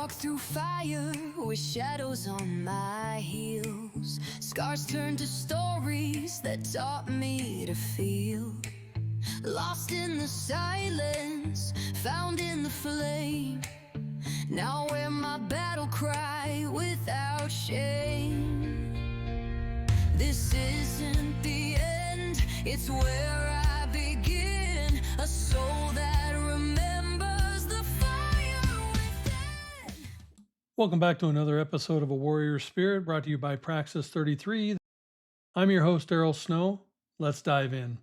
walk through fire with shadows on my heels. Scars turn to stories that taught me to feel. Lost in the silence, found in the flame. Now wear my battle cry without shame. This isn't the end, it's where I begin. A soul that remembers the fire within. Welcome back to another episode of A Warrior Spirit, brought to you by Praxis 33. I'm your host, Daryl Snow. Let's dive in.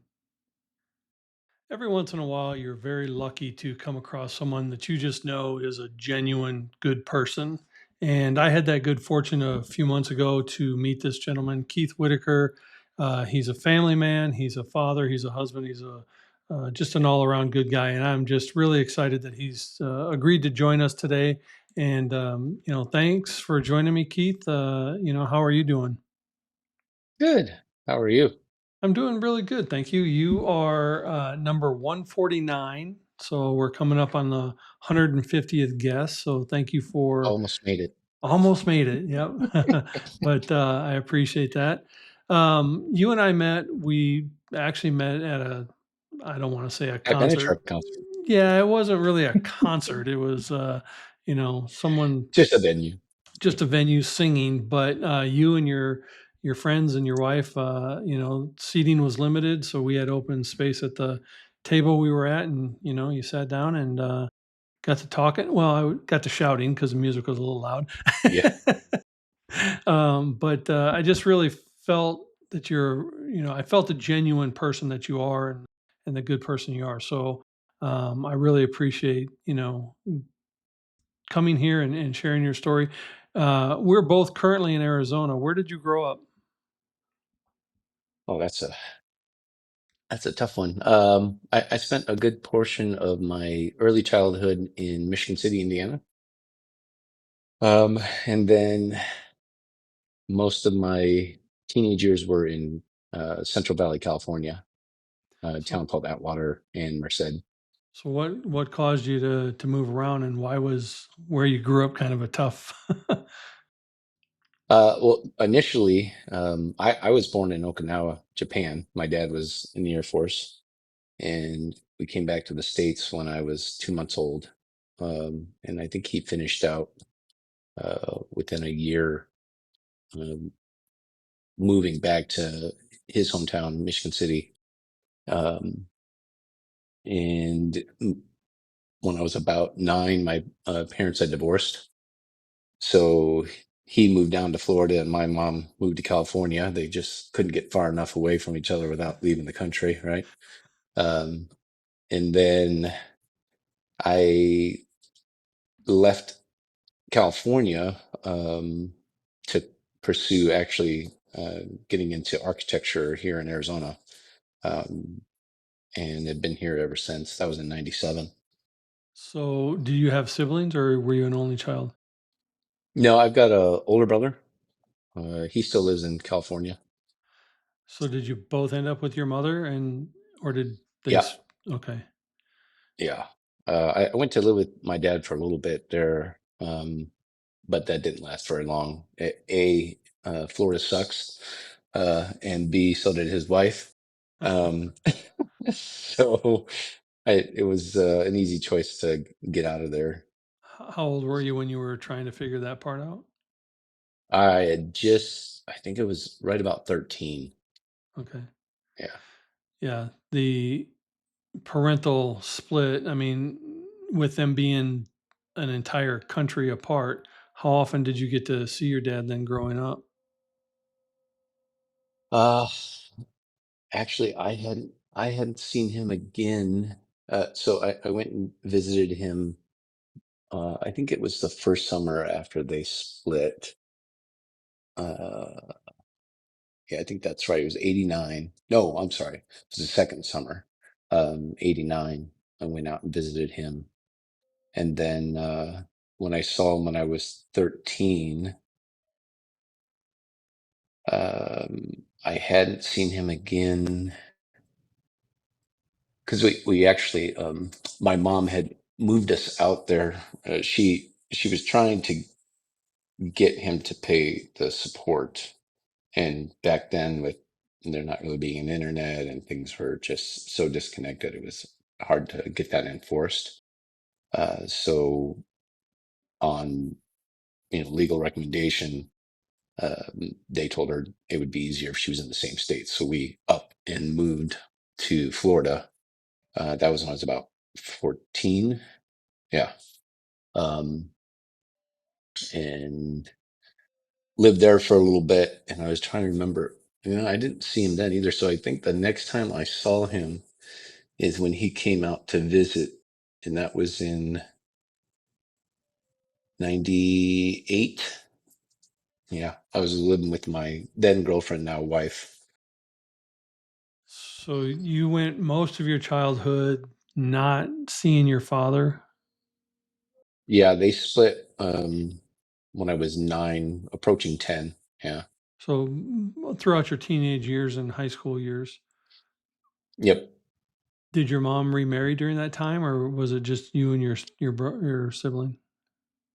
Every once in a while, you're very lucky to come across someone that you just know is a genuine good person. And I had that good fortune a few months ago to meet this gentleman, Keith Whitaker. He's a family man, he's a father, he's a husband, he's a just an all-around good guy. And I'm just really excited that he's agreed to join us today. And thanks for joining me, Keith. How are you doing? Good. How are you? I'm doing really good, thank you. You are number 149, so we're coming up on the 150th guest. So thank you for Almost made it. almost made it. Yep, but I appreciate that. You and I met. We actually met at a. I don't want to say a I've been at concert. your concert. Yeah, it wasn't really a concert. It was, someone Just a venue. just a venue singing, but you and your friends and your wife, seating was limited, so we had open space at the table we were at, and you sat down and got to talking. Well, I got to shouting because the music was a little loud. Yeah. But I just really felt that I felt the genuine person that you are and the good person you are. So I really appreciate coming here and sharing your story. We're both currently in Arizona. Where did you grow up? Oh, that's a tough one. I spent a good portion of my early childhood in Michigan City, Indiana. And then most of my teenage years were in Central Valley, California, a So, town called Atwater and Merced. so what caused you to move around, and why was where you grew up kind of a tough? Well, initially, I was born in Okinawa, Japan. My dad was in the Air Force, and we came back to the States when I was 2 months old. And I think he finished out within a year, um, moving back to his hometown, Michigan City. Um, and when I was about 9, my parents had divorced. So he moved down to Florida and my mom moved to California. They just couldn't get far enough away from each other without leaving the country, right? Um, and then I left California to pursue actually getting into architecture here in Arizona, um, and have been here ever since. That was in '97. So, do you have siblings, or were you an only child? No, I've got a older brother. He still lives in California. So, did you both end up with your mother, or did they? Yeah, Okay. yeah. I went to live with my dad for a little bit there, but that didn't last very long. Florida sucks, and B, so did his wife. Um, so it was an easy choice to get out of there. How old were you when you were trying to figure that part out? I think it was right about 13. Okay. Yeah. Yeah. The parental split, I mean, with them being an entire country apart, how often did you get to see your dad then growing up? Uh, Actually, I hadn't seen him again. So I went and visited him. I think it was the first summer after they split. Uh, yeah, I think that's right. It was '89. No, I'm sorry. It was the second summer, '89. I went out and visited him. And then when I saw him when I was 13, I hadn't seen him again because we actually, my mom had moved us out there. She she was trying to get him to pay the support. And back then, with there not really being an internet and things were just so disconnected, it was hard to get that enforced. So on legal recommendation, they told her it would be easier if she was in the same state. So we up and moved to Florida. That was when I was about 14. Yeah. Um, and lived there for a little bit. And I was trying to remember, I didn't see him then either. So I think the next time I saw him is when he came out to visit. And that was in 98. Yeah. I was living with my then girlfriend, now wife. So you went most of your childhood not seeing your father. Yeah. They split when I was 9, approaching 10. Yeah. So throughout your teenage years and high school years, Yep. did your mom remarry during that time, or was it just you and your sibling?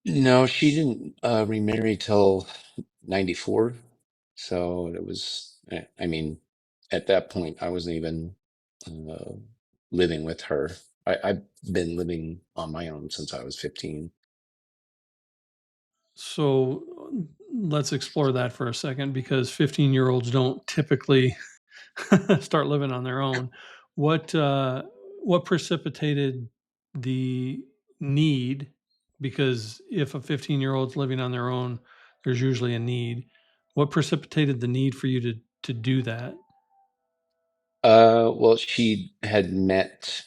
No, she didn't remarry till 94. So it was, I mean, at that point, I wasn't even uh, living with her. I've been living on my own since I was 15. So let's explore that for a second, because 15-year-olds don't typically start living on their own. What uh, what precipitated the need? Because if a 15-year-old's living on their own, there's usually a need. What precipitated the need for you to do that? Well, she had met,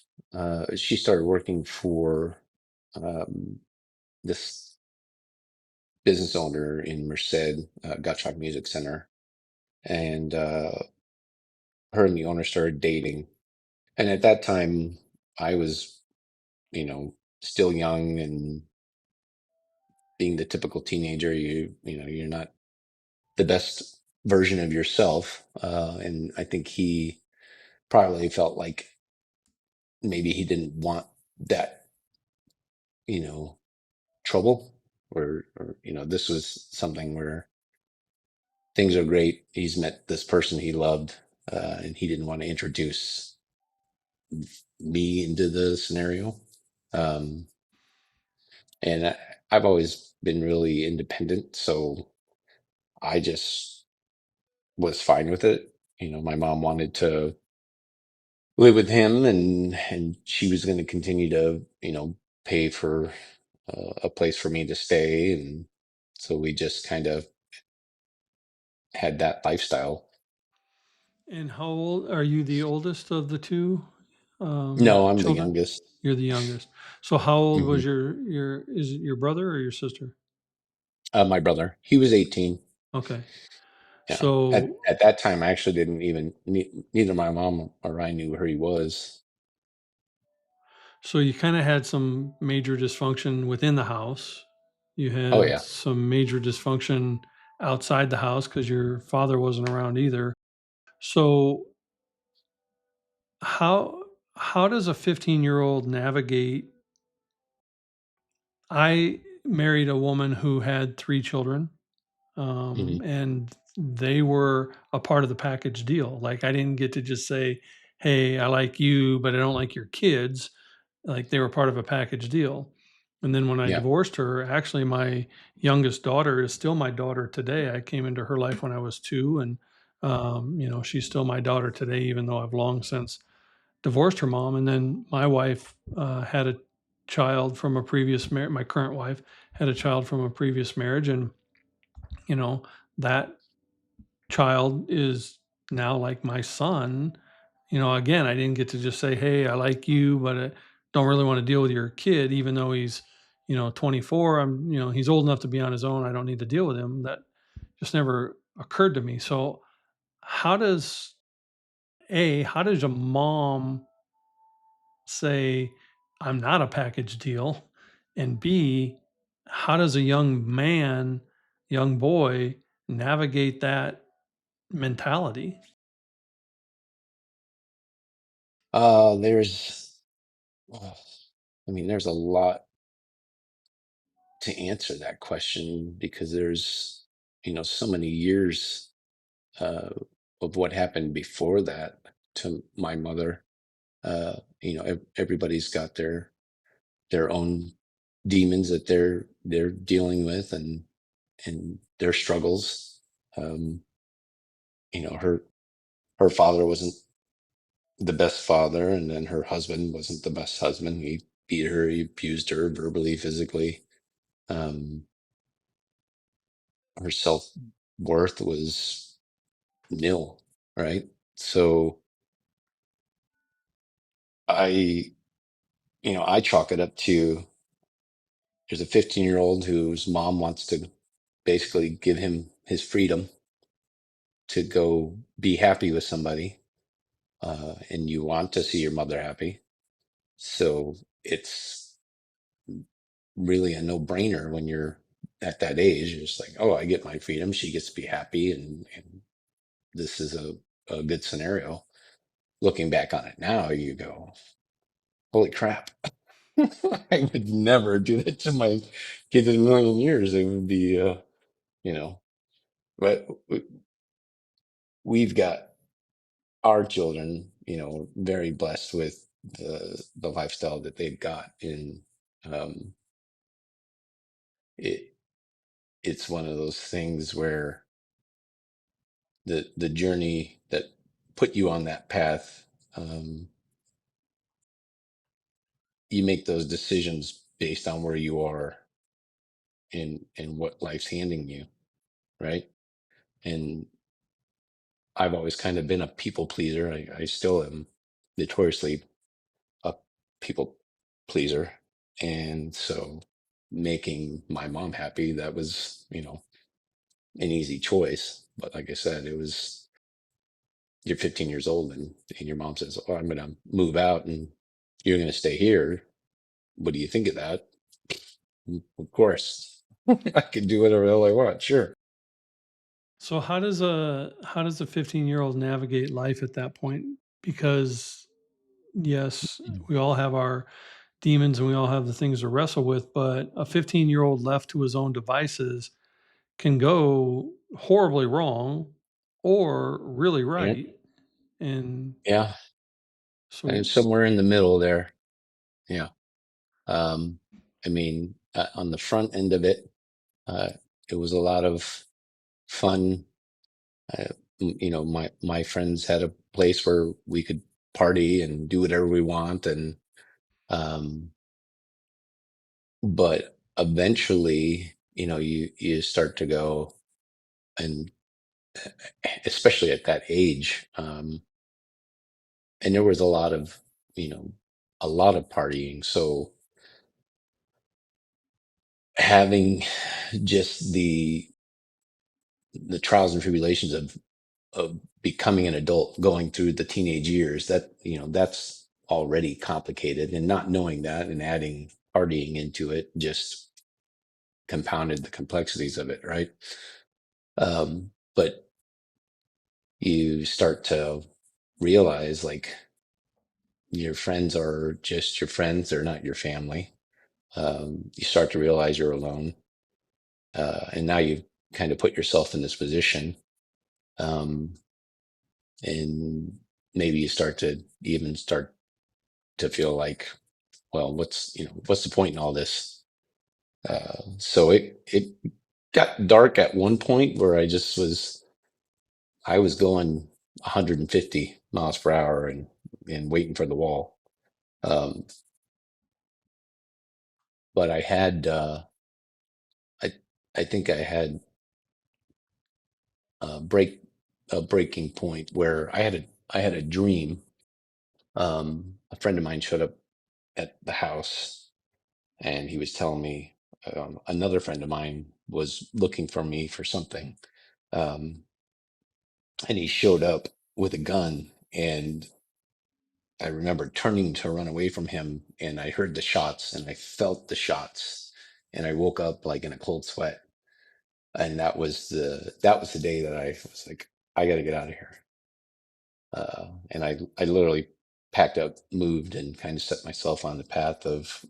she started working for um, this business owner in Merced, Gottschalk Music Center. And her and the owner started dating. And at that time, I was, you know, still young and being the typical teenager, you're not the best version of yourself. And I think he probably felt like maybe he didn't want that, you know, trouble or this was something where things are great. He's met this person he loved, and he didn't want to introduce me into the scenario. Um, and I've always been really independent, so I just was fine with it. My mom wanted to live with him, and she was going to continue to pay for a place for me to stay, and so we just kind of had that lifestyle. And how old are you? The oldest of the two No, I'm the children? youngest. You're the youngest. So how old Hmm. was your is it your brother or your sister? My brother, he was 18. Okay. Yeah, at So at that time, I actually didn't even neither my mom or I knew who he was. So you kind of had some major dysfunction within the house. You Oh had yeah. some major dysfunction outside the house because your father wasn't around either. So how how does a 15-year-old navigate? I married a woman who had 3 children, Hmm. and they were a part of the package deal. Like I didn't get to just say, "Hey, I like you, but I don't like your kids." Like they were part of a package deal. And then when I Yeah. divorced her, actually my youngest daughter is still my daughter today. I came into her life when I was 2, and she's still my daughter today, even though I've long since divorced her mom. And then my wife had a child from a previous marriage. My current wife had a child from a previous marriage, and you know that child is now like my son. Again, I didn't get to just say, "Hey, I like you, but I don't really want to deal with your kid," even though he's 24. He's old enough to be on his own. I don't need to deal with him. That just never occurred to me. So how does how does a mom say, "I'm not a package deal," and B, how does a young boy navigate that mentality? There's, oh, I mean, there's a lot to answer that question because there's, so many years uh, of what happened before that to my mother. Everybody's got their own demons that they're dealing with, and their struggles. Um, her father wasn't the best father, and then her husband wasn't the best husband. He beat her, he abused her verbally, physically. Um, her self worth was nil, right? So I, I chalk it up to there's a 15-year-old whose mom wants to basically give him his freedom to go be happy with somebody, and you want to see your mother happy. So it's really a no-brainer when you're at that age. You're just like, oh, I get my freedom. She gets to be happy, and this is a good scenario. Looking back on it now, you go, holy crap. I would never do that to my kids in a million years. It would be, you know, but we've got our children, very blessed with the lifestyle that they've got. And um, it it's one of those things where the journey that put you on that path, um, you make those decisions based on where you are and what life's handing you, right? And I've always kind of been a people pleaser. I still am notoriously a people pleaser. And so making my mom happy, that was, an easy choice. But like I said, it was, you're 15 years old, and your mom says, oh, I'm going to move out and you're going to stay here. What do you think of that? Of course, I can do whatever the hell I want. Sure. So how does a 15-year-old navigate life at that point? Because yes, we all have our demons and we all have the things to wrestle with, but a 15-year-old left to his own devices can go horribly wrong or really Yeah. right. And Yeah. And so somewhere in the middle there. Yeah. Um, I mean, on the front end of it, uh, it was a lot of fun. My friends had a place where we could party and do whatever we want, and um, but eventually, you start to go, and especially at that age, and there was you know, a lot of partying. So having just the trials and tribulations of becoming an adult, going through the teenage years, that that's already complicated, and not knowing that and adding partying into it just compounded the complexities of it, right? But you start to realize, like, your friends are just your friends, they're not your family. You start to realize you're alone, and now you kind of put yourself in this position, um, and maybe you start to feel like, well, what's the point in all this? So it got dark at one point where I was going 150 miles per hour, and waiting for the wall. Um, but I I think I had a breaking point where I had a dream. A friend of mine showed up at the house, and he was telling me, another friend of mine was looking for me for something. Um, and he showed up with a gun, and I remember turning to run away from him, and I heard the shots and I felt the shots, and I woke up like in a cold sweat. And that was the day that I was like, I got to get out of here. And I literally packed up, moved, and kind of set myself on the path of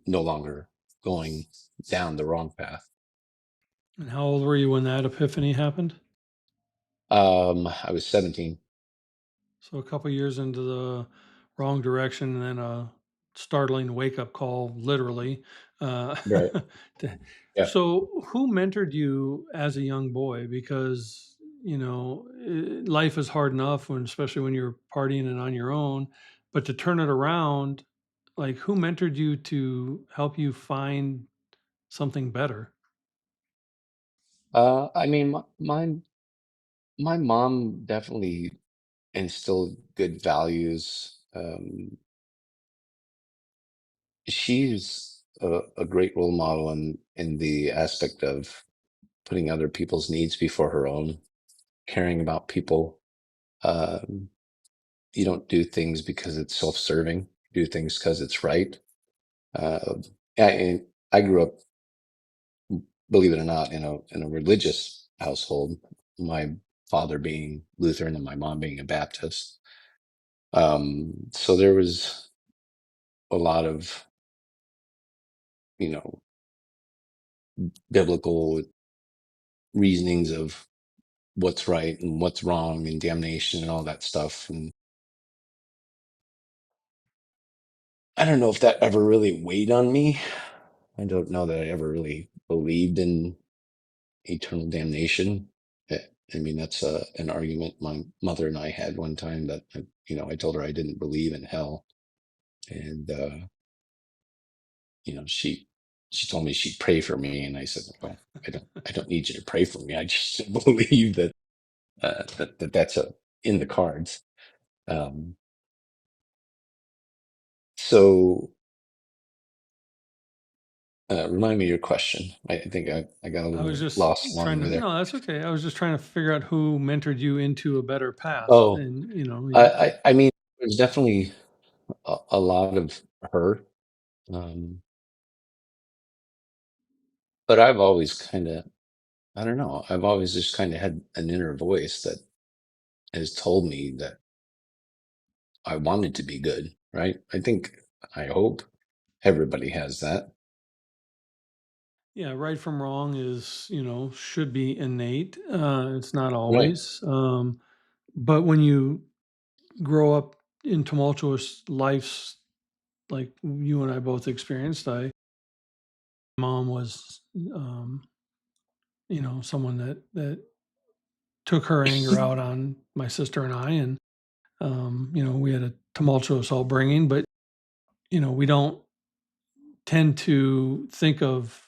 no longer going down the wrong path. And how old were you when that epiphany happened? I was 17. So a couple years into the wrong direction, and then a startling wake up call, literally. Uh, Right. to- Yeah. so, who mentored you as a young boy? Because life is hard enough when, especially when you're partying and on your own. But to turn it around, like who mentored you to help you find something better? I mean, my mom definitely instilled good values. She's a great role model in the aspect of putting other people's needs before her own, caring about people. Um, you don't do things because it's self-serving. You do things because it's right. Uh, and I grew up, believe it or not, in a religious household. My father being Lutheran and my mom being a Baptist. So there was a lot of, you know, biblical reasonings of what's right and what's wrong and damnation and all that stuff. And I don't know if that ever really weighed on me. I don't know that I ever really believed in eternal damnation. I mean, that's an argument my mother and I had one time that, I told her I didn't believe in hell. And, she told me she'd pray for me. And I said, well, I don't need you to pray for me. I just believe that's in the cards. Um, so remind me of your question. I think I got a I was little just lost along the trying way to, there. no, that's okay. I was just trying to figure out who mentored you into a better path. Oh, And, I mean, there's definitely a lot of her, um, but I've always kind of, I don't know, I've always just kind of had an inner voice that has told me that I wanted to be good, right? I hope everybody has that, yeah, right from wrong is, should be innate. It's not right? always. But when you grow up in tumultuous lives like you and I both experienced, mom was, someone that took her anger out on my sister and I, and we had a tumultuous upbringing, but we don't tend to think of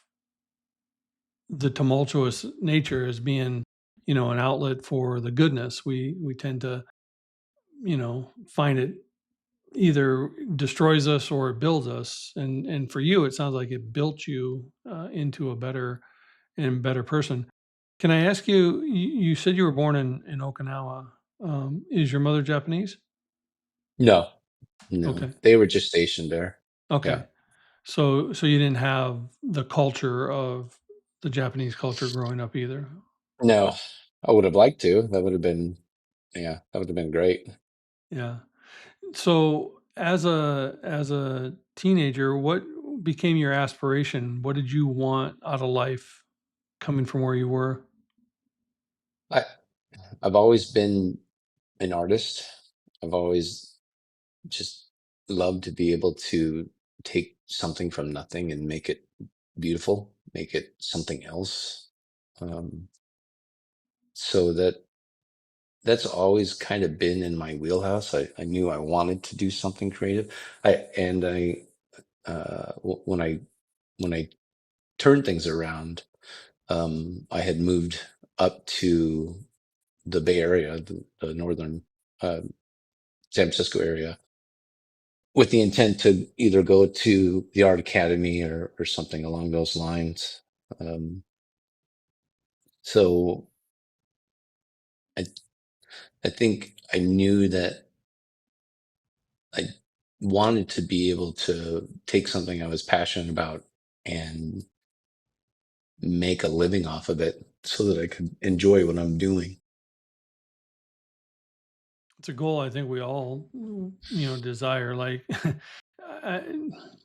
the tumultuous nature as being, an outlet for the goodness. We tend to, find it either destroys us or it builds us. And for you, it sounds like it built you into a better person. Can I ask you? You said you were born in Okinawa. Is your mother Japanese? No, no, Okay. they were just stationed there. Yeah. Okay. So you didn't have the culture of the Japanese culture growing up either. No, I would have liked to. Yeah, that would have been great. Yeah. So as a teenager, what became your aspiration? What did you want out of life coming from where you were? I, I've always been an artist. I've always just loved to be able to take something from nothing and make it beautiful, make it something else. Um, so that's always kind of been in my wheelhouse. I knew I wanted to do something creative. When I turned things around, I had moved up to the Bay Area, the northern uh, San Francisco area, with the intent to either go to the art academy or something along those lines. Um, so I I think I knew that I wanted to be able to take something I was passionate about and make a living off of it so that I could enjoy what I'm doing. It's a goal I think we all, desire. Like, I,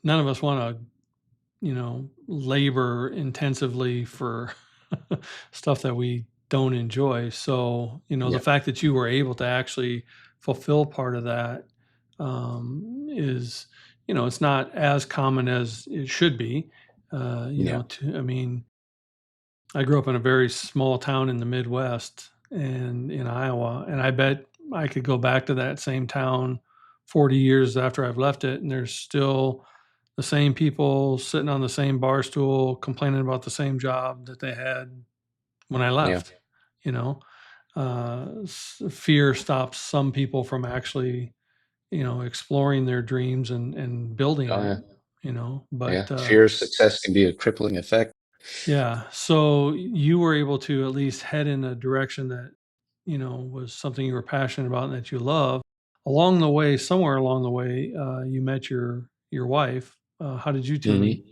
none of us want to labor intensively for stuff that we don't enjoy. So, the Yeah. fact that you were able to actually fulfill part of that is, it's not as common as it should be. Yeah. I mean, I grew up in a very small town in the Midwest and in Iowa, and I bet I could go back to that same town 40 years after I've left it, and there's still the same people sitting on the same bar stool complaining about the same job that they had when I Yeah. left. You know, fear stops some people from actually, exploring their dreams and building Oh, it. yeah. Yeah. But Fear of success can be a crippling effect. yeah, so you were able to at least head in a direction that, was something you were passionate about and that you love. Along the way, somewhere along the way, you met your wife. How did you 2 meet?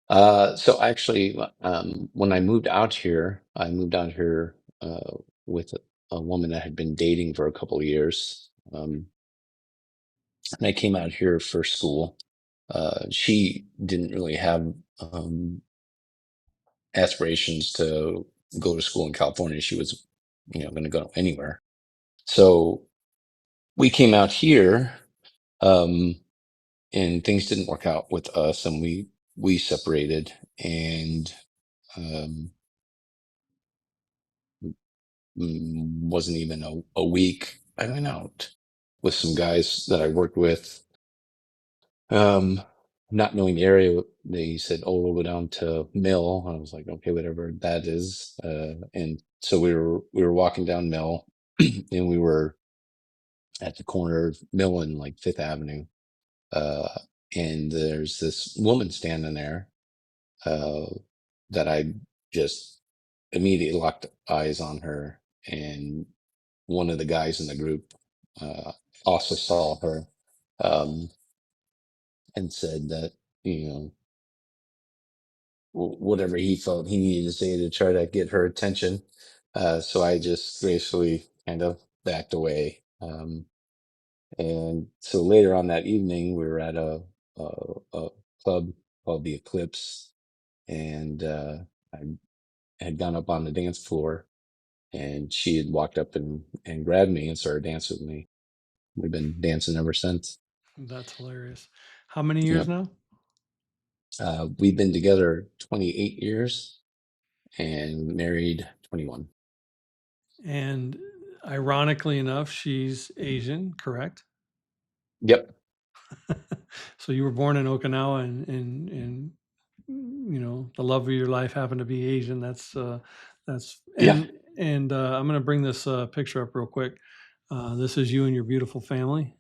Hmm. So actually, when I moved out here with a woman I had been dating for a couple of years. And I came out here for school. She didn't really have um, aspirations to go to school in California. She was, going to go anywhere. So we came out here, um, and things didn't work out with us, and we separated. And um, wasn't even a week. I went out with some guys that I worked with. Um, Not knowing the area, they said, "Oh, we'll go down to Mill." I was like, "Okay, whatever that is." And so we were walking down Mill, and we were at the corner of Mill and like Fifth Avenue. Uh, and there's this woman standing there uh, that I just immediately locked eyes on her, and one of the guys in the group uh, also saw her um, and said that you know whatever he felt he needed to say to try to get her attention. So I just gracefully kind of backed away. And so later on that evening, we were at a club called the Eclipse, and I had gone up on the dance floor, and she had walked up and grabbed me and started dancing with me. We've been dancing ever since. That's hilarious. How many Yeah. years now? We've been together 28 years and married 21. And ironically enough, she's Asian, correct? Yep. So you were born in Okinawa and the love of your life happened to be Asian. That's Yeah, and I'm gonna bring this picture up real quick. This is you and your beautiful family.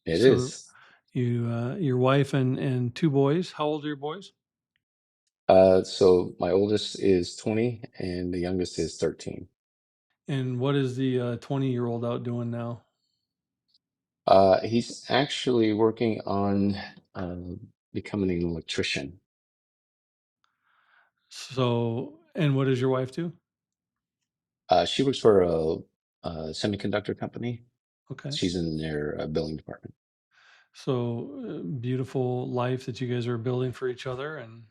it So is. your wife and two boys. How old are your boys? So my oldest is 20 and the youngest is 13. And what is the 20-year-old out doing now? He's actually working on uh, becoming an electrician. So, and what does your wife do? She works for a semiconductor company. Okay. She's in their billing department. So beautiful life that you guys are building for each other. And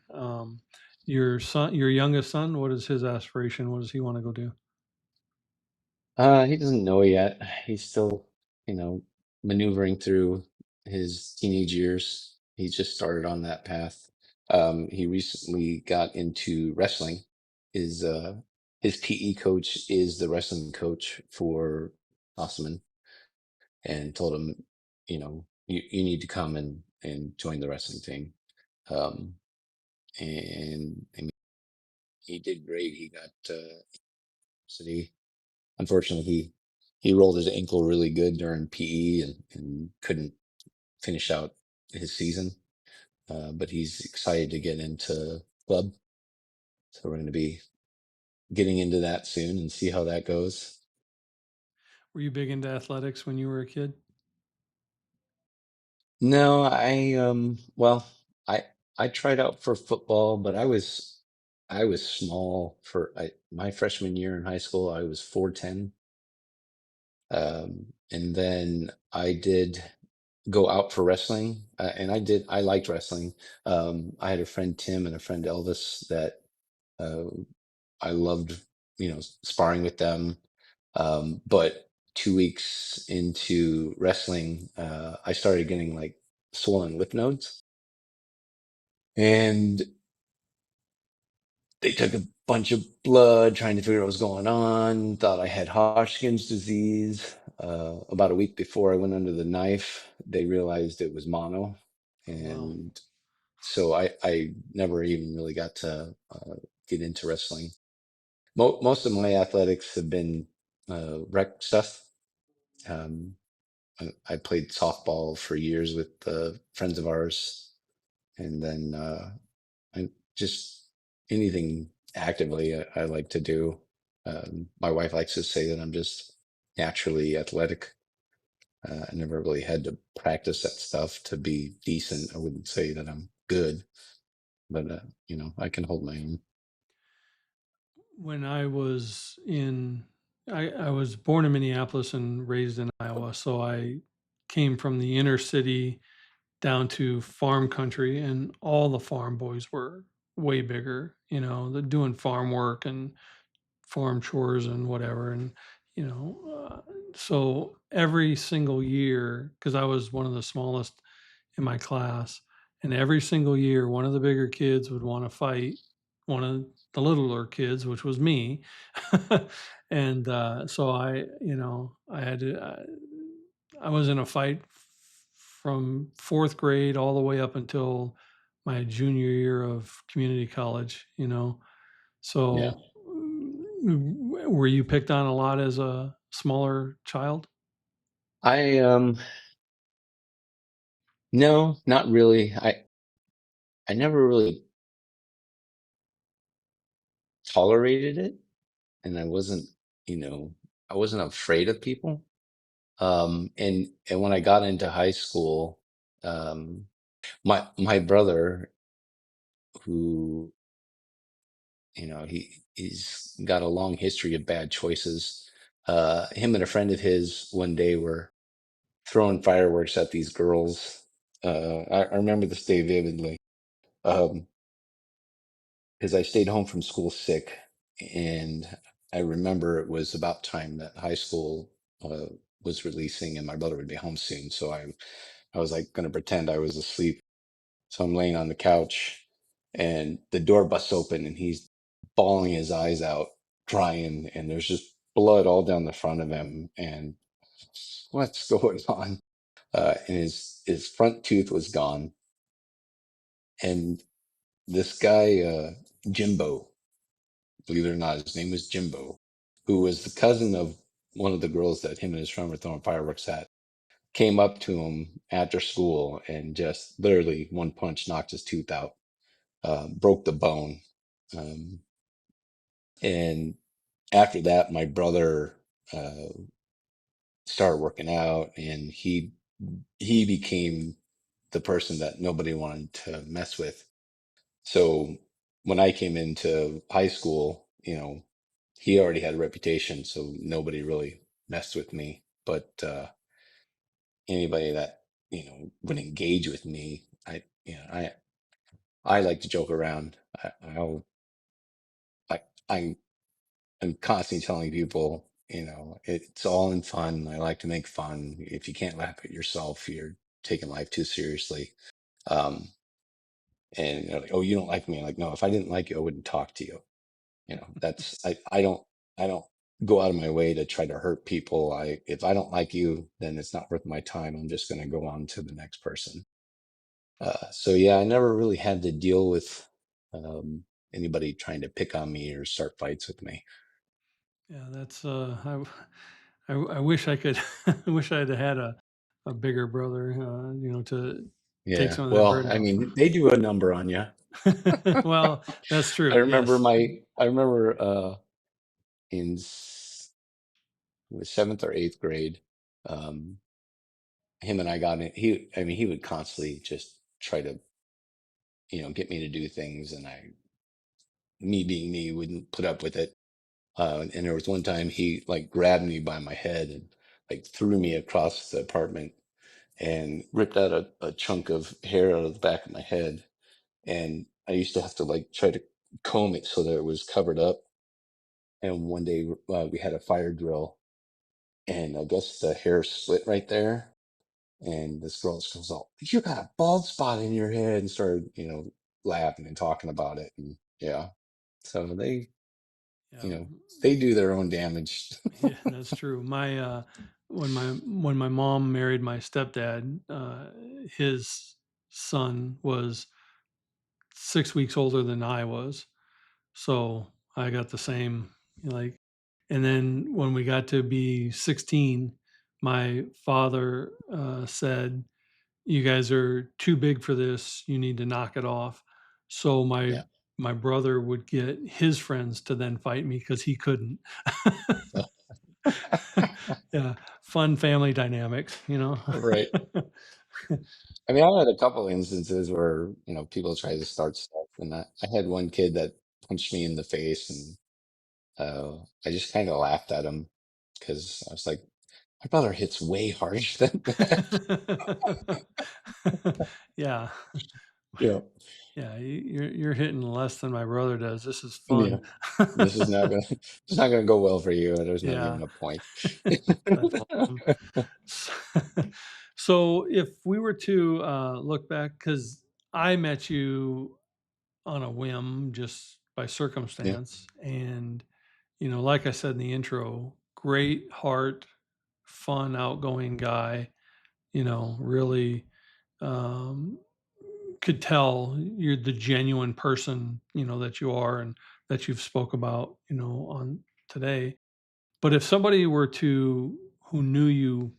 your son, your youngest son, what is his aspiration? What does he want to go do? He doesn't know yet. He's still, you know, maneuvering through his teenage years. He just started on that path. He recently got into wrestling. His uh, his PE coach is the wrestling coach for Osman, and told him, you need to come and join the wrestling team. Um, and I mean, he did great. He got city. Unfortunately, he rolled his ankle really good during PE and couldn't finish out his season. But he's excited to get into club, so we're going to be getting into that soon and see how that goes. Were you big into athletics when you were a kid? No, well, I I tried out for football, but I was small for my freshman year in high school. I was 4'10", and then I did. go out for wrestling, and I liked wrestling. I had a friend Tim and a friend Elvis that uh, I loved, sparring with them. But 2 weeks into wrestling, I started getting like swollen lymph nodes, and they took a bunch of blood trying to figure out what was going on. Thought I had Hodgkin's disease. About a week before I went under the knife, they realized it was mono, Wow. and so I never even really got to get into wrestling. Most of my athletics have been rec stuff. Um, I played softball for years with friends of ours, and then I just anything actively I like to do. My wife likes to say that I'm just naturally athletic. I never really had to practice that stuff to be decent. I wouldn't say that I'm good, but I can hold my own. When I was in, I was born in Minneapolis and raised in Iowa. So I came from the inner city down to farm country, and all the farm boys were way bigger, they're doing farm work and farm chores and whatever. And, so every single year, because I was one of the smallest in my class, and every single year, one of the bigger kids would want to fight one of the littler kids, which was me. And so I had to, I was in a fight from fourth grade all the way up until my junior year of community college, Yeah. so, were you picked on a lot as a smaller child? I No, not really. I never really tolerated it, and you know, I wasn't afraid of people. And when I got into high school, um, my brother, who he's got a long history of bad choices. Him and a friend of his one day were throwing fireworks at these girls. I remember this day vividly. Um, because I stayed home from school sick, and I remember it was about time that high school uh, was releasing, and my brother would be home soon. So I was like going to pretend I was asleep. So I'm laying on the couch, and the door busts open, and he's bawling his eyes out, crying, and there's just blood all down the front of him. And what's going on? And his front tooth was gone, and this guy, Jimbo, believe it or not, his name was Jimbo, who was the cousin of one of the girls that him and his friend were throwing fireworks at, came up to him after school and just literally one punch knocked his tooth out, broke the bone. Um, and after that, my brother uh, started working out, and he became the person that nobody wanted to mess with. So when I came into high school, he already had a reputation, so nobody really messed with me. But anybody that would engage with me, I like to joke around. I'll I I'm constantly telling people, it's all in fun. I like to make fun. If you can't laugh at yourself, you're taking life too seriously. Um, and like, oh, you don't like me. Like, no, if I didn't like you, I wouldn't talk to you. That's I don't go out of my way to try to hurt people. If I don't like you, then it's not worth my time. I'm just going to go on to the next person. So yeah, I never really had to deal with um, anybody trying to pick on me or start fights with me. Yeah, that's, I wish I could I wish I'd had a bigger brother, to take Yeah, some of that well, burden I off. mean, they do a number on you. Well, that's I true, remember yes. in the seventh or eighth grade, um, him and I got in. I mean, he would constantly just try to, get me to do things, and me being me, wouldn't put up with it. And there was one time he like grabbed me by my head and like threw me across the apartment, and ripped out a chunk of hair out of the back of my head. And I used to have to like try to comb it so that it was covered up. And one day we had a fire drill, and I guess the hair split right there. And this girl just goes, "Oh, you got a bald spot in your head," and started, laughing and talking about it. And yeah, so you Yeah. know, they do their own damage. Yeah, that's true. When my mom married my stepdad, his son was 6 weeks older than I was, so I got the same, like. And then when we got to be 16, my father said, "You guys are too big for this. You need to knock it off." So Yeah. my brother would get his friends to then fight me because he couldn't. So, Yeah, fun family dynamics, you know? right. I mean, I had a couple instances where, people try to start stuff, and I had one kid that punched me in the face, and I just kind of laughed at him because I was like, my brother hits way harder than that. Yeah, Yeah. yeah, you're hitting less than my brother does. This is Yeah. fun. This is not gonna it's not gonna go well for you. There's not Yeah, even a point. that's awesome. So if we were to look back, because I met you on a whim, just by Yeah. circumstance, and like I said in the intro, great heart, fun, outgoing guy. Really um, could tell you're the genuine person, that you are and that you've spoke about, on today. But if somebody were to who knew you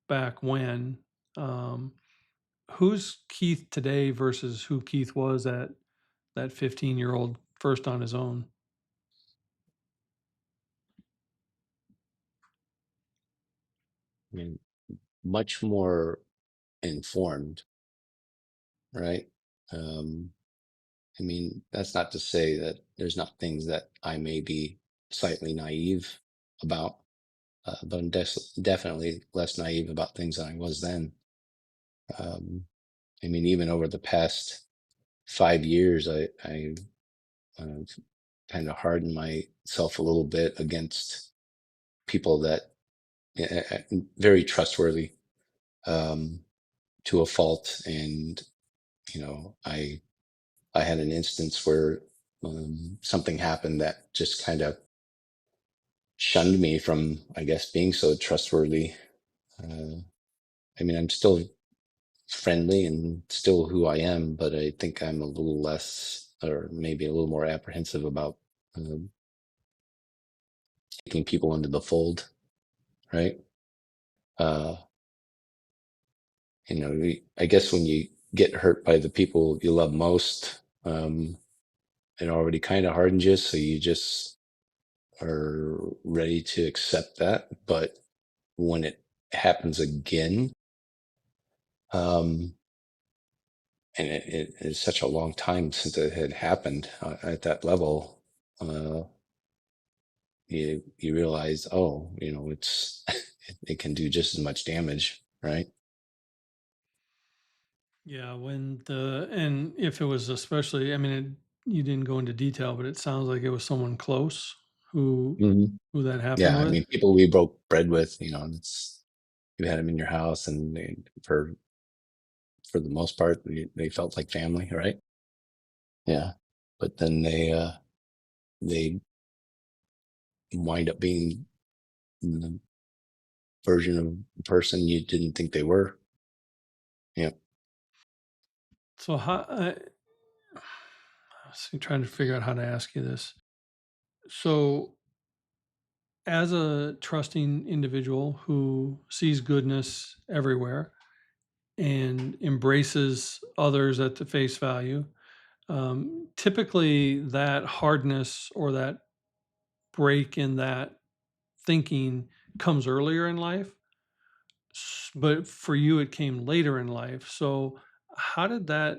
back when, um, who's Keith today versus who Keith was at that 15-year-old first on his own? I mean, much more informed, right? Um, I mean, that's not to say that there's not things that I may be slightly naive about, but I'm definitely less naive about things than I was then. Um, I mean, even over the past 5 years, I've kind of hardened myself a little bit against people that very trustworthy, um, to a fault. And I had an instance where something happened that just kind of shunned me from, I guess, being so trustworthy. Uh, I mean, I'm still friendly and still who I am, but I think I'm a little less, or maybe a little more apprehensive about um, taking people into the fold, right? Uh, I guess when you get hurt by the people you love most, it already kind of hardens you, so you just are ready to accept that. But when it happens again, um, and it is such a long time since it had happened at that level, uh, you realize, oh, it's it can do just as much damage, right? Yeah, and if it was, especially, I mean, you didn't go into detail, but it sounds like it was someone close who Mhm. who that happened Yeah, I with. mean, people we broke bread with, you had them in your house, and for the most part, they felt like family, right? Yeah, but then they wind up being the version of person you didn't think they were. Yeah. So how I'm trying to figure out how to ask you this. So, as a trusting individual who sees goodness everywhere and embraces others at the face value, typically that hardness or that break in that thinking comes earlier in life. But for you, it came later in life. So, how did that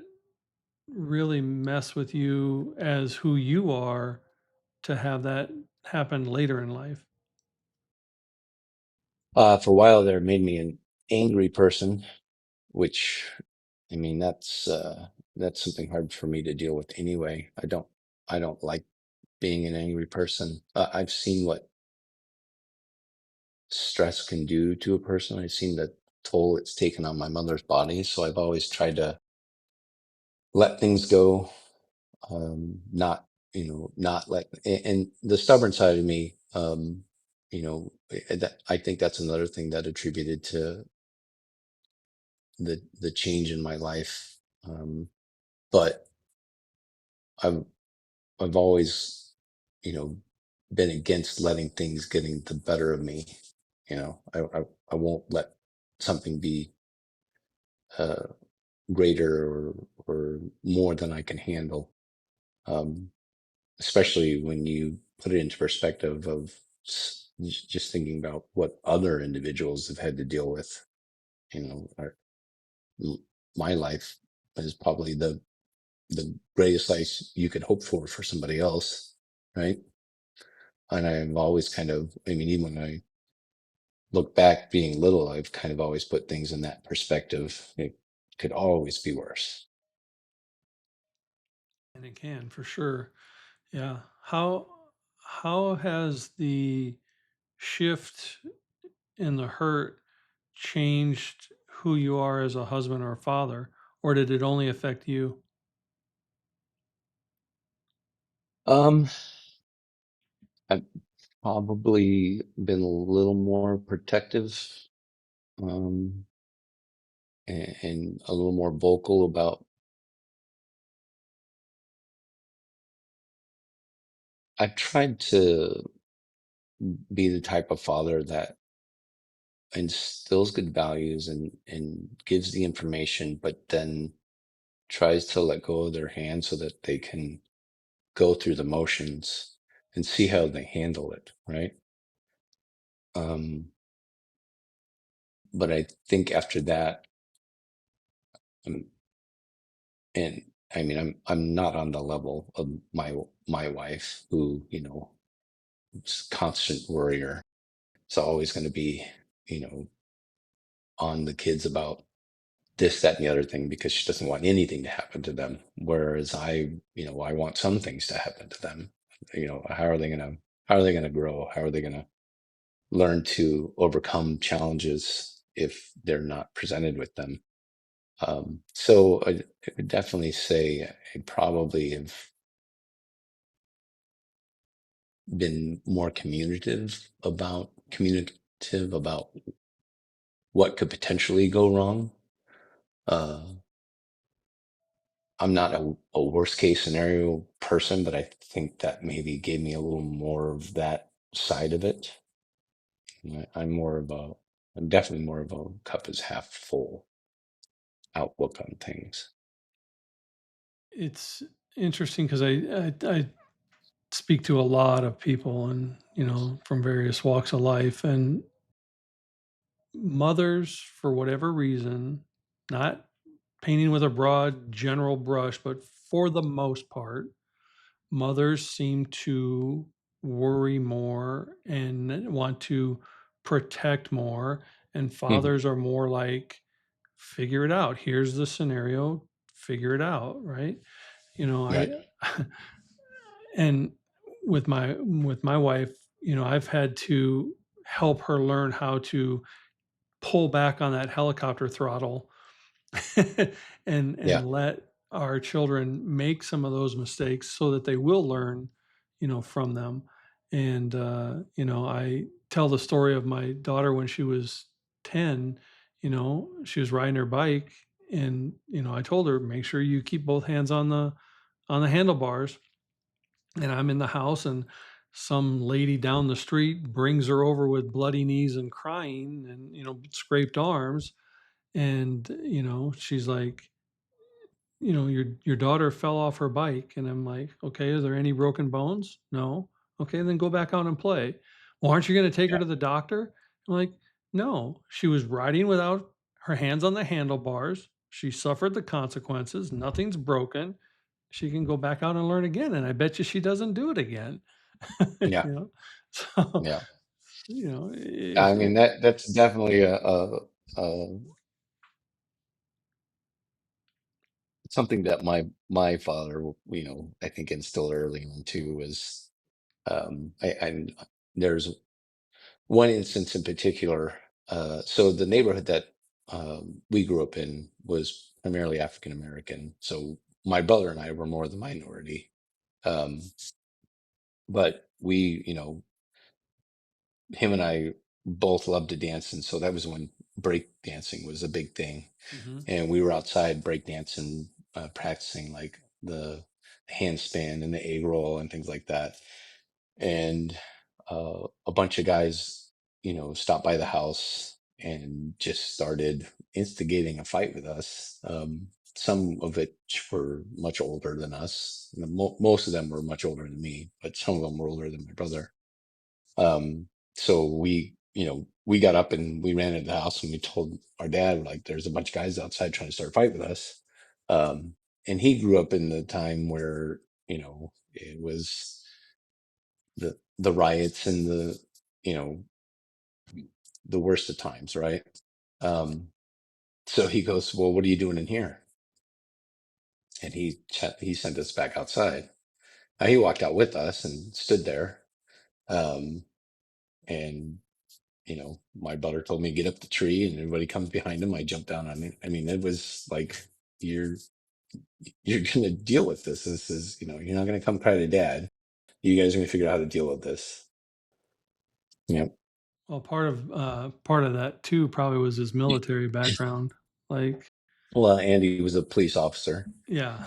really mess with you as who you are to have that happen later in life? For a while there, it made me an angry person. which, I mean, that's something hard for me to deal with anyway. I don't like being an angry person. I've seen what stress can do to a person. I've seen the toll it's taken on my mother's body. So I've always tried to let things go, not, not let, and the stubborn side of me, that I think that's another thing that attributed to the change in my life. But I've I've always, you know, been against letting things getting the better of me. I won't let something be uh, greater or more than I can handle. Um, Especially when you put it into perspective of just thinking about what other individuals have had to deal with. You know, m- my life is probably the greatest life you could hope for somebody else, right? And I've always kind of, I mean, even when I look back being little, I've kind of always put things in that perspective. It could always be worse. And it can for sure. Yeah. How has the shift in the hurt changed who you are as a husband or a father, or did it only affect you? Um, I've probably been a little more protective, um, and a little more vocal about. I've tried to be the type of father that instills good values and gives the information, but then tries to let go of their hands so that they can go through the motions and see how they handle it, right? Um, but I think after that, um, and I mean, I'm not on the level of my wife, who is a constant worrier. It's always going to be, you know, on the kids about this, that, and the other thing because she doesn't want anything to happen to them. Whereas I want some things to happen to them. How are they gonna grow? How are they gonna learn to overcome challenges if they're not presented with them? So I would definitely say I probably have been more communicative about what could potentially go wrong. Uh, I'm not a worst case scenario person, but I think that maybe gave me a little more of that side of it. I'm definitely more of a cup is half full outlook on things. It's interesting because I speak to a lot of people and, from various walks of life, and mothers, for whatever reason, not painting with a broad general brush, but for the most part, mothers seem to worry more and want to protect more, and Mhm. fathers are more like, figure it out. Here's the scenario, figure it out, right? I Right. and with my wife, I've had to help her learn how to pull back on that helicopter throttle and Yeah. let our children make some of those mistakes so that they will learn, from them. And I tell the story of my daughter when she was 10. She was riding her bike, and I told her, make sure you keep both hands on the handlebars. And I'm in the house, and some lady down the street brings her over with bloody knees and crying and scraped arms. And she's like, your daughter fell off her bike. And I'm like, okay, is there any broken bones? No. Okay, then go back out and play. Well, aren't you going to take her Yeah. to the doctor? I'm like, no, she was riding without her hands on the handlebars. She suffered the consequences. Nothing's broken. She can go back out and learn again, and I bet you she doesn't do it again. Yeah. you know so Yeah. if I mean, that's definitely a something that my father, I think instilled early on too was, I there's one instance in particular. So the neighborhood that we grew up in was primarily African American. So my brother and I were more the minority. Um, but him and I both loved to dance. And so that was when break dancing was a big thing. Hmm. And we were outside break dancing, practicing like the handstand and the egg roll and things like that. And a bunch of guys, stopped by the house and just started instigating a fight with us. Some of which were much older than us. Most of them were much older than me, but some of them were older than my brother. Um, so we got up and we ran into the house and we told our dad, like, there's a bunch of guys outside trying to start a fight with us. Um, and he grew up in the time where, it was the riots and you know, the worst of times, right? Um, so he goes, well, what are you doing in here? And he sent us back outside. Now he walked out with us and stood there. Um, and my brother told me to get up the tree, and everybody comes behind him. I jump down on it. I mean, it was like, you're you're gonna deal with this. This is, you're not gonna come cry to dad. You guys are gonna figure out how to deal with this. Yeah. Well, part of that too probably was his military background. Like, Well, Andy was a police officer. yeah,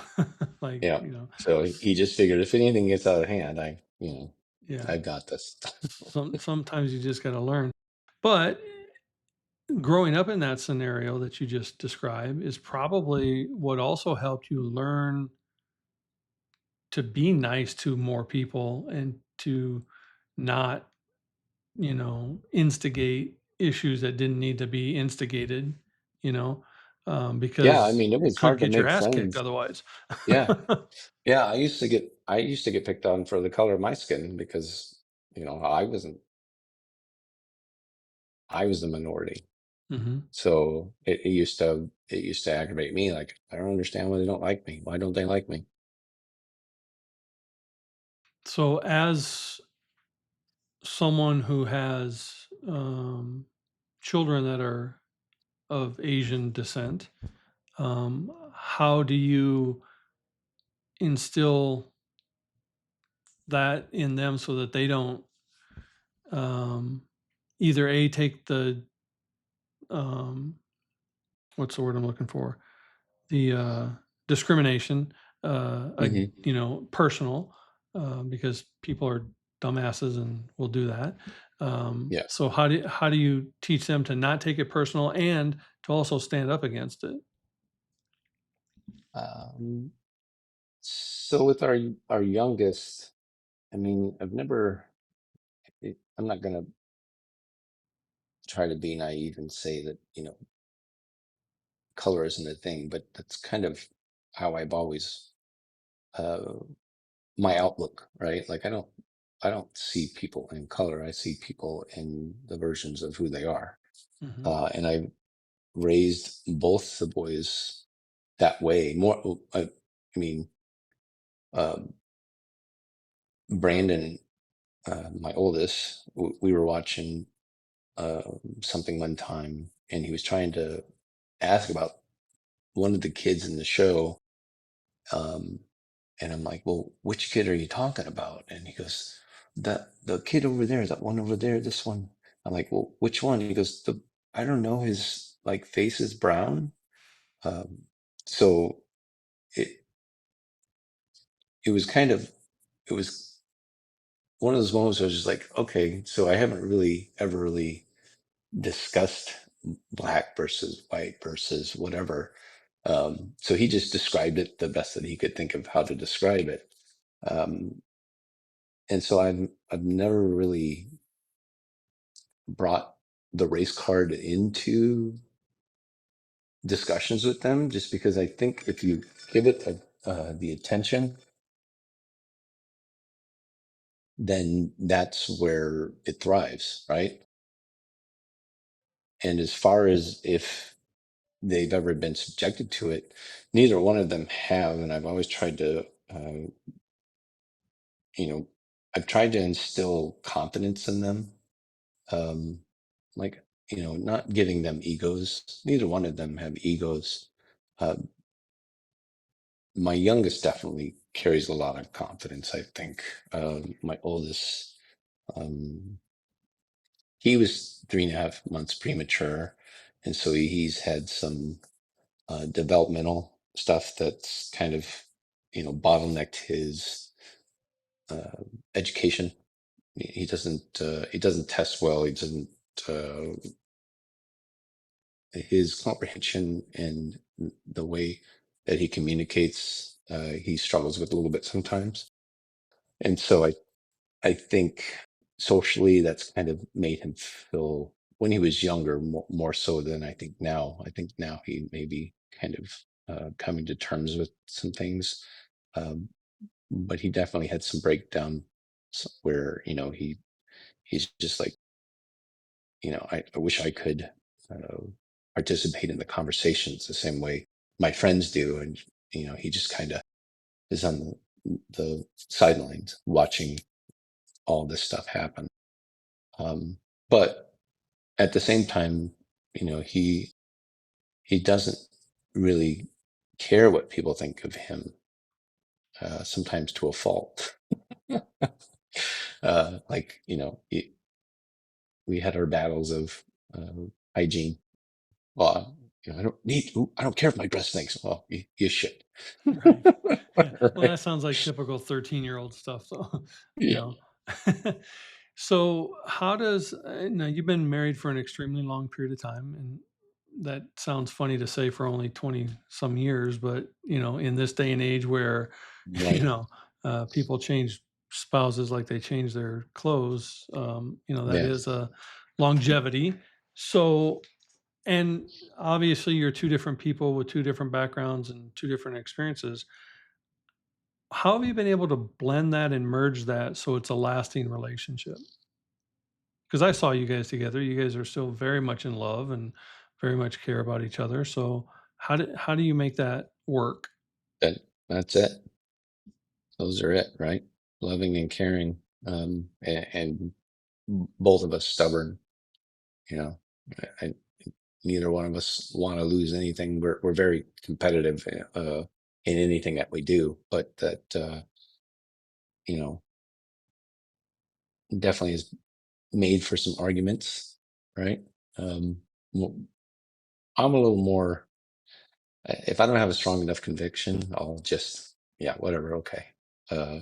like, Yeah. So he just figured if anything gets out of hand, yeah. I've got this. Sometimes you just got to learn. But growing up in that scenario that you just described is probably what also helped you learn to be nice to more people and to not, instigate issues that didn't need to be instigated, you know, Yeah, I because mean, it you was could hard to get your make ass kicked friends. otherwise. Yeah. Yeah, I used to get picked on for the color of my skin because, I was the minority. Hmm. So it used to aggravate me. Like, I don't understand why they don't like me. Why don't they like me? So, as someone who has children that are of Asian descent, how do you instill that in them so that they don't um, either a take the um, what's the word I'm looking for, the discrimination, Hmm. personal, because people are dumbasses and will do that. Yeah. So how do you teach them to not take it personal and to also stand up against it? Um, so with our youngest, I mean, I'm not gonna try to be naive and say that, color isn't a thing, but that's kind of how I've always uh my outlook, right? Like, I don't see people in color. I see people in the versions of who they are. Hmm. And I raised both the boys that way. I mean, um, Brandon, my oldest, we were watching uh, something one time, and he was trying to ask about one of the kids in the show. Um, and I'm like, well, which kid are you talking about? And he goes, the kid over there, that one over there, this one. I'm like, well, which one? He goes, I don't know, his like face is brown. Um, so it it was kind of it was one of those moments where I was just like, okay, so I haven't really ever really discussed black versus white versus whatever. So he just described it the best that he could think of how to describe it. Um, and so I've never really brought the race card into discussions with them, just because I think if you give it the attention, then that's where it thrives, right? And as far as if they've ever been subjected to it. Neither one of them have, and I've always tried to, you know, I've tried to instill confidence in them. Um, like, not giving them egos. Neither one of them have egos. Uh, my youngest definitely carries a lot of confidence, I think. My oldest, um, he was 3.5 months premature. And so he's had some developmental stuff that's kind of, bottlenecked his uh, education. He doesn't test well. He doesn't, uh, his comprehension and the way that he communicates, he struggles with a little bit sometimes. And so I think socially that's kind of made him feel when he was younger more so than I think now. I think now he may be kind of coming to terms with some things. Um, but he definitely had some breakdown where, he's just like, I wish I could uh, participate in the conversations the same way my friends do. And, he just kind of is on the sidelines watching all this stuff happen. But at the same time, he doesn't really care what people think of him, sometimes to a fault. Like, we had our battles of hygiene. Well, I don't care if my dress stinks. Well, you should. Right. Yeah. Well, Right? that sounds like typical 13-year-old stuff, though. You Yeah. know. So, how does now you've been married for an extremely long period of time, and that sounds funny to say for only 20 some years, but in this day and age where you Right. know people change spouses like they change their clothes, that Yeah. is a longevity. So, and obviously, you're two different people with two different backgrounds and two different experiences. How have you been able to blend that and merge that so it's a lasting relationship? Because I saw you guys together. You guys are still very much in love and very much care about each other. So how do you make that work? That's it. Those are it, right? Loving and caring. And both of us stubborn, you know. I, neither one of us want to lose anything. We're very competitive in anything that we do, but that you know definitely is made for some arguments, right? Um, well, I'm a little more. If I don't have a strong enough conviction, I'll just yeah, whatever, okay. Uh,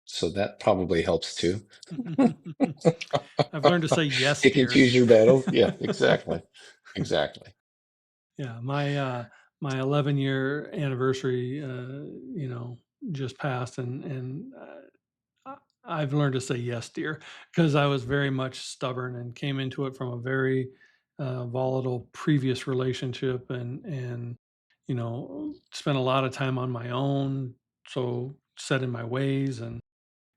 so that probably helps too. I've learned to say yes, Pick and dear. choose your battles. Yeah, exactly, exactly. Yeah, my 11-year anniversary, just passed, and I've learned to say yes, dear, because I was very much stubborn and came into it from a very volatile previous relationship, and spent a lot of time on my own, so set in my ways, and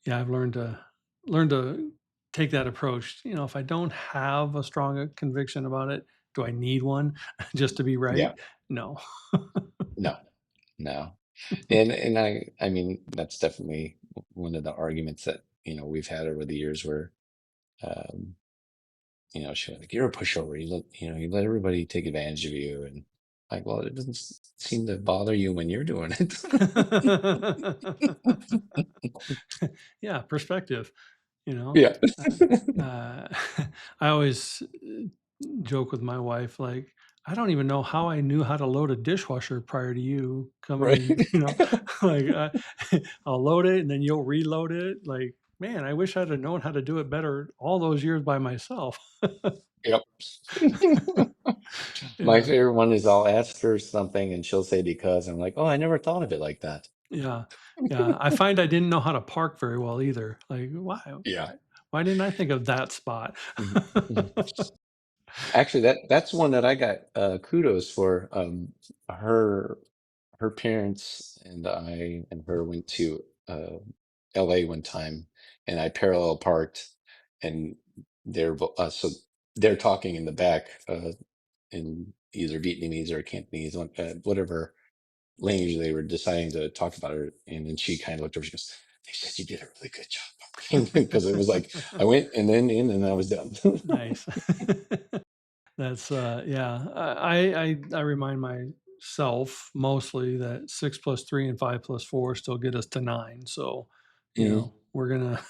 yeah, I've learned to take that approach. If I don't have a strong conviction about it, do I need one just to be right? Yeah, No. no, no. And I mean that's definitely one of the arguments that we've had over the years where um she was like, you're a pushover, you let everybody take advantage of you, and like, well, it doesn't seem to bother you when you're doing it. Yeah, perspective, you know. Yeah. I always joke with my wife, like, I don't even know how I knew how to load a dishwasher prior to you coming Right. in, like, I'll load it and then you'll reload it. Like, man, I wish I'd have known how to do it better all those years by myself. Yep. My Yeah. favorite one is I'll ask her something and she'll say because I'm like, oh, I never thought of it like that. Yeah. Yeah. I find I didn't know how to park very well either. Like, why? Yeah. Why didn't I think of that spot? Mhm, mhm. Actually, that's one that I got kudos for. Her her parents and I and her went to LA one time, and I parallel parked, and so they're talking in the back, either Vietnamese or Cantonese, whatever language they were deciding to talk about her. And then she kind of looked over, she goes, "They said you did a really good job." Because it was like I went and then in and I was done. Nice. That's yeah. I remind myself mostly that 6 plus 3 and 5 plus 4 still get us to 9. So, you Mhm. know, we're gonna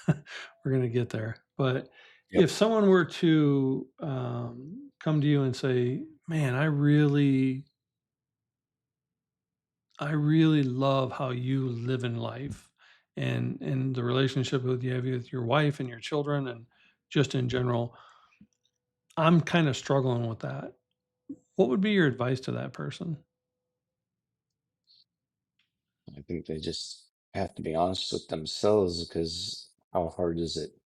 we're gonna get there. But if Yep. someone were to come to you and say, "Man, I really love how you live in life, and the relationship with you have with your wife and your children, and just in general, I'm kind of struggling with that." What would be your advice to that person? I think they just have to be honest with themselves because how hard is it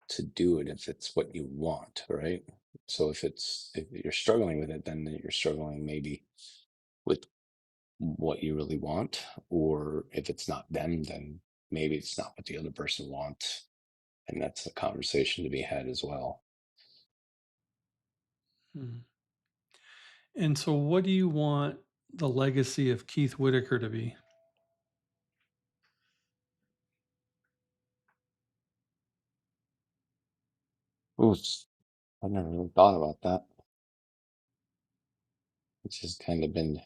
to do it if it's what you want, right? So if you're struggling with it, then you're struggling maybe with what you really want, or if it's not them, then maybe it's not what the other person wants, and that's a conversation to be had as well. Hmm. And so, what do you want the legacy of Keith Whitaker to be? Ooh, I've never really thought about that. It's just kind of been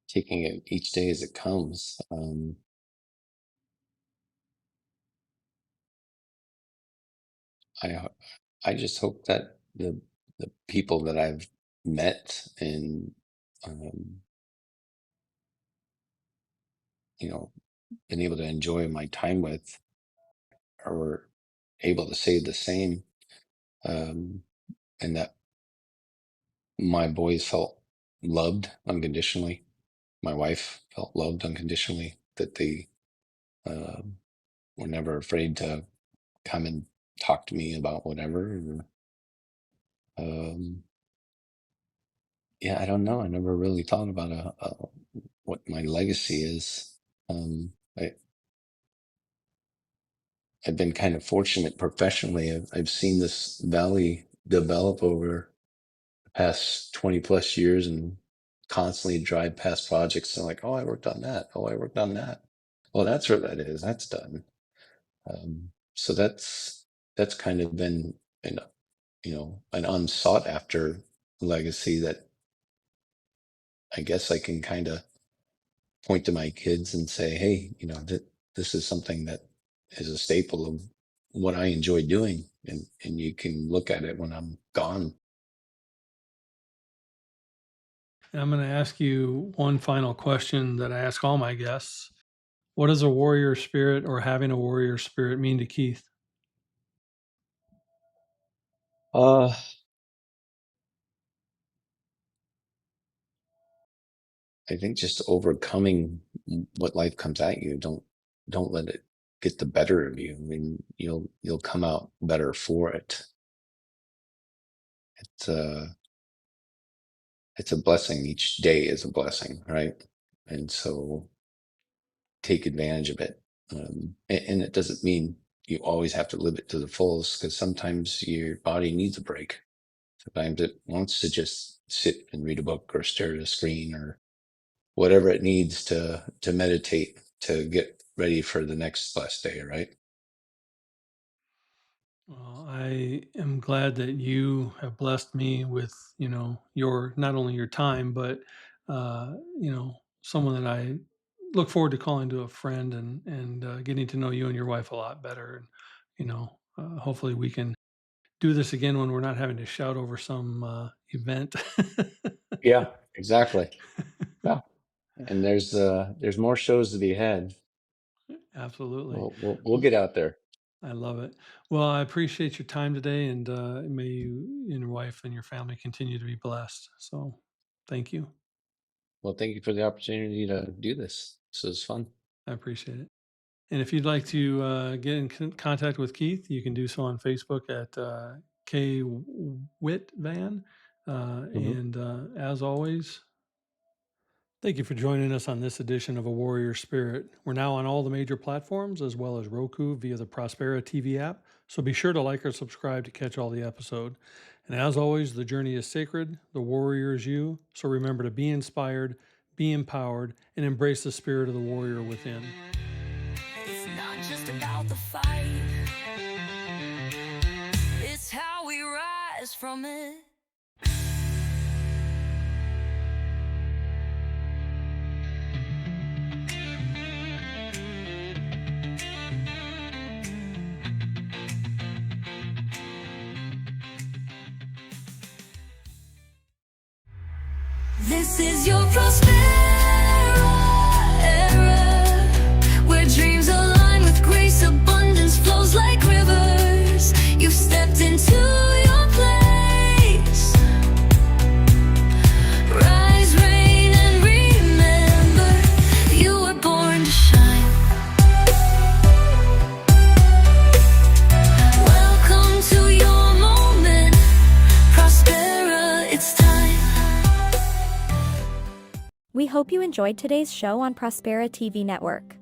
taking it each day as it comes. I ho- I just hope that the people that I've met and um, you know been able to enjoy my time with are able to say the same, um, and that my boys felt loved unconditionally. My wife felt loved unconditionally. That they um, were never afraid to come and talk to me about whatever. Um, yeah, I don't know. I never really thought about what my legacy is. Um, I, I've been kind of fortunate professionally. I've seen this valley develop over the past 20 plus years and constantly drive past projects and like, oh, I worked on that. Oh, I worked on that. Oh, that's where that is. That's done. So that's kind of been an an unsought after legacy that I guess I can kind of point to my kids and say, hey, this is something that is a staple of what I enjoy doing, and you can look at it when I'm gone. And I'm going to ask you one final question that I ask all my guests. What does a warrior spirit or having a warrior spirit mean to Keith? Uh, I think just overcoming what life comes at you. Don't let it get the better of you. I mean, you'll come out better for it. It's it's a blessing. Each day is a blessing, right? And so take advantage of it. And it doesn't mean you always have to live it to the fullest because sometimes your body needs a break. Sometimes it wants to just sit and read a book or stare at a screen or whatever it needs to meditate to get ready for the next blessed day, right? Well, I am glad that you have blessed me with, your not only your time, but someone that I look forward to calling to a friend and getting to know you and your wife a lot better. And hopefully we can do this again when we're not having to shout over some event. Yeah, exactly. Yeah. And there's more shows to be had. Absolutely. We'll get out there. I love it. Well, I appreciate your time today, and may you and your wife and your family continue to be blessed. So, thank you. Well, thank you for the opportunity to do this. This was fun. I appreciate it. And if you'd like to get in contact with Keith, you can do so on Facebook at K Whitvan. Mhm. And as always, Thank you for joining us on this edition of A Warrior Spirit. We're now on all the major platforms as well as Roku via the Prospera TV app, so be sure to like or subscribe to catch all the episode. And as always, the journey is sacred, the warrior is you, so remember to be inspired, be empowered, and embrace the spirit of the warrior within. It's not just about the fight, it's how we rise from it. This is your Prospera era, where dreams align with grace, abundance flows like rivers. You've stepped into your place. Rise, reign, and remember, you were born to shine. Welcome to your moment, Prospera, it's time. We hope you enjoyed today's show on Prospera TV Network.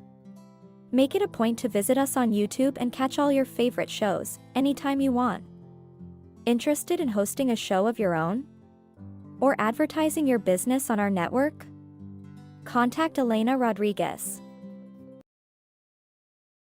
Make it a point to visit us on YouTube and catch all your favorite shows anytime you want. Interested in hosting a show of your own? Or advertising your business on our network? Contact Elena Rodriguez.